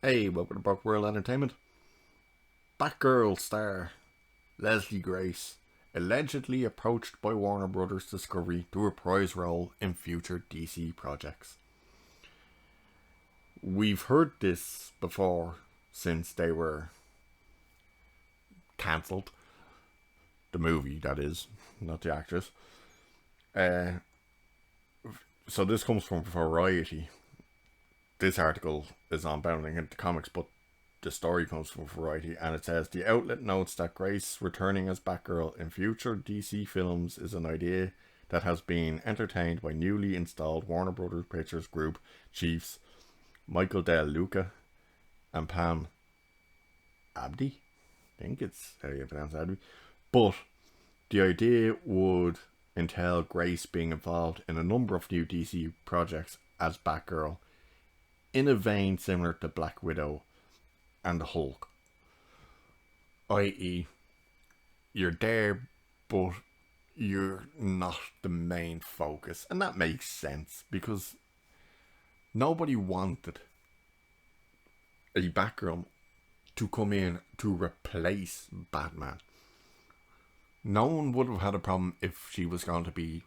Hey, welcome to Batgirl Entertainment. Batgirl star Leslie Grace allegedly approached by Warner Brothers Discovery to reprise role in future DC projects. We've heard this before since they were cancelled. The movie, that is, not the actress. Uh, so this comes from Variety. This article is on Bounding into Comics, but the story comes from Variety, and it says the outlet notes that Grace returning as Batgirl in future DC films is an idea that has been entertained by newly installed Warner Brothers Pictures Group chiefs Michael Del Luca and Pam Abdi. I think it's how you pronounce Abdi. But the idea would entail Grace being involved in a number of new DC projects as Batgirl, in a vein similar to Black Widow and the Hulk. I.e., you're there, but you're not the main focus. And that makes sense, because nobody wanted a Batgirl to come in to replace Batman. No one would have had a problem if she was going to be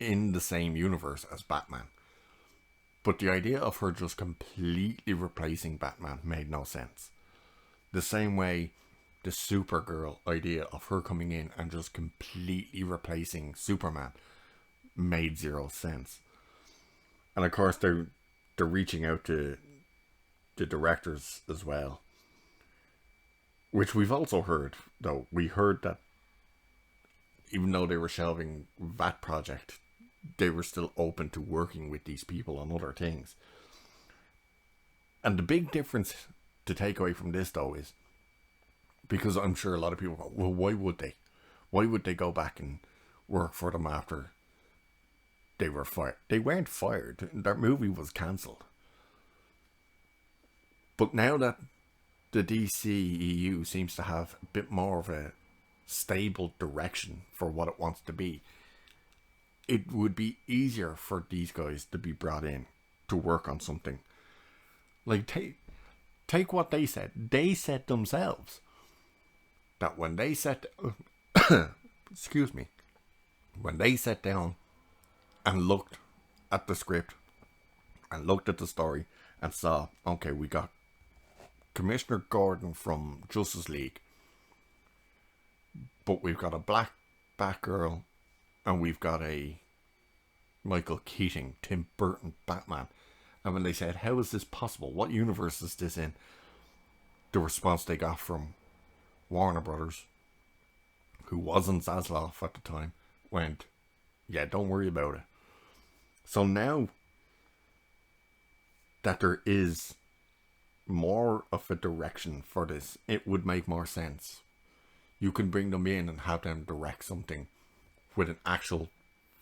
in the same universe as Batman. But the idea of her just completely replacing Batman made no sense. The same way the Supergirl idea of her coming in and just completely replacing Superman made zero sense. And of course they're reaching out to the directors as well. Which we've also heard, though. We heard that even though they were shelving that project, they were still open to working with these people on other things. And the big difference to take away from this, though, is because I'm sure a lot of people go, well, why would they? Why would they go back and work for them after they were fired? They weren't fired. That movie was cancelled. But now that the DCEU seems to have a bit more of a stable direction for what it wants to be, it would be easier for these guys to be brought in to work on something. Like, take what they said. They said themselves that when they sat excuse me, when they sat down and looked at the script and looked at the story and saw, okay, we got Commissioner Gordon from Justice League, but we've got a black Batgirl, and we've got a Michael Keaton, Tim Burton Batman. And when they said, how is this possible? What universe is this in? The response they got from Warner Brothers, who wasn't Zaslav at the time, went, yeah, don't worry about it. So now that there is more of a direction for this, it would make more sense. You can bring them in and have them direct something with an actual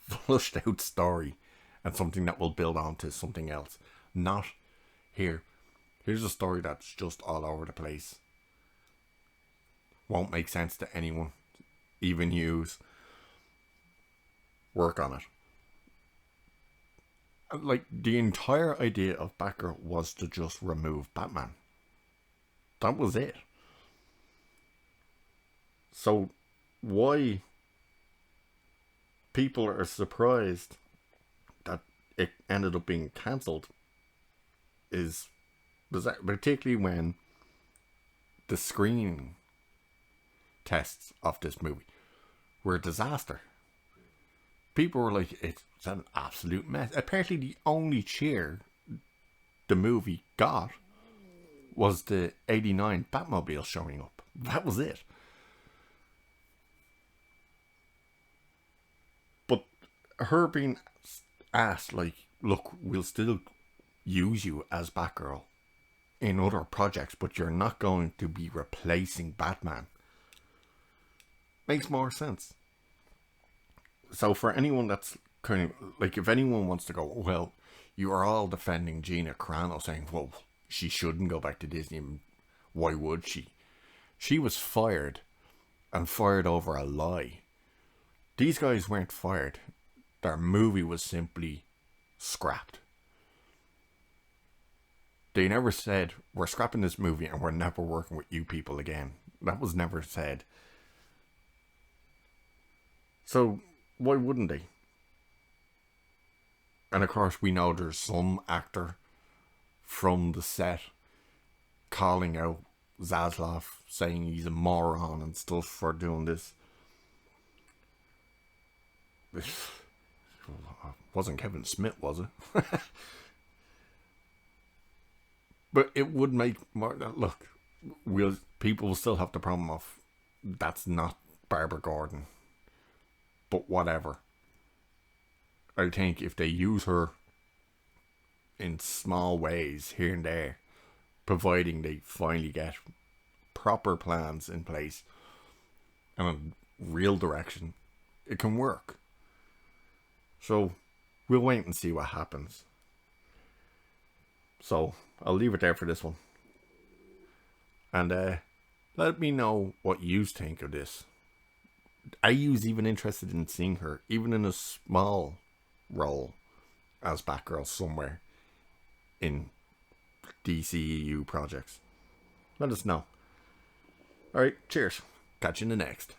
flushed out story and something that will build on to something else. Not here's a story that's just all over the place. Won't make sense to anyone. Even use. Work on it. Like, the entire idea of Batgirl was to just remove Batman. That was it. So why people are surprised that it ended up being cancelled is bizarre, particularly when the screening tests of this movie were a disaster. People were like, it's an absolute mess. Apparently the only cheer the movie got was the 89 Batmobile showing up. That was it. But her being asked, like, look, we'll still use you as Batgirl in other projects, but you're not going to be replacing Batman, makes more sense. So for anyone that's kind of, like, if anyone wants to go, well, you are all defending Gina Carano, saying, well, she shouldn't go back to Disney, why would she? She was fired, and fired over a lie. These guys weren't fired. Their movie was simply scrapped. They never said, we're scrapping this movie and we're never working with you people again. That was never said. So, why wouldn't they? And of course, we know there's some actor from the set calling out Zaslav, saying he's a moron and stuff for doing this. This wasn't Kevin Smith, was it? But it would make more. Look, people will still have the problem of that's not Barbara Gordon. But whatever. I think if they use her in small ways here and there, providing they finally get proper plans in place and a real direction, it can work. So we'll wait and see what happens. So I'll leave it there for this one. And let me know what you think of this. Are you even interested in seeing her, even in a small role, as Batgirl somewhere in DCEU projects? Let us know. Alright, cheers. Catch you in the next.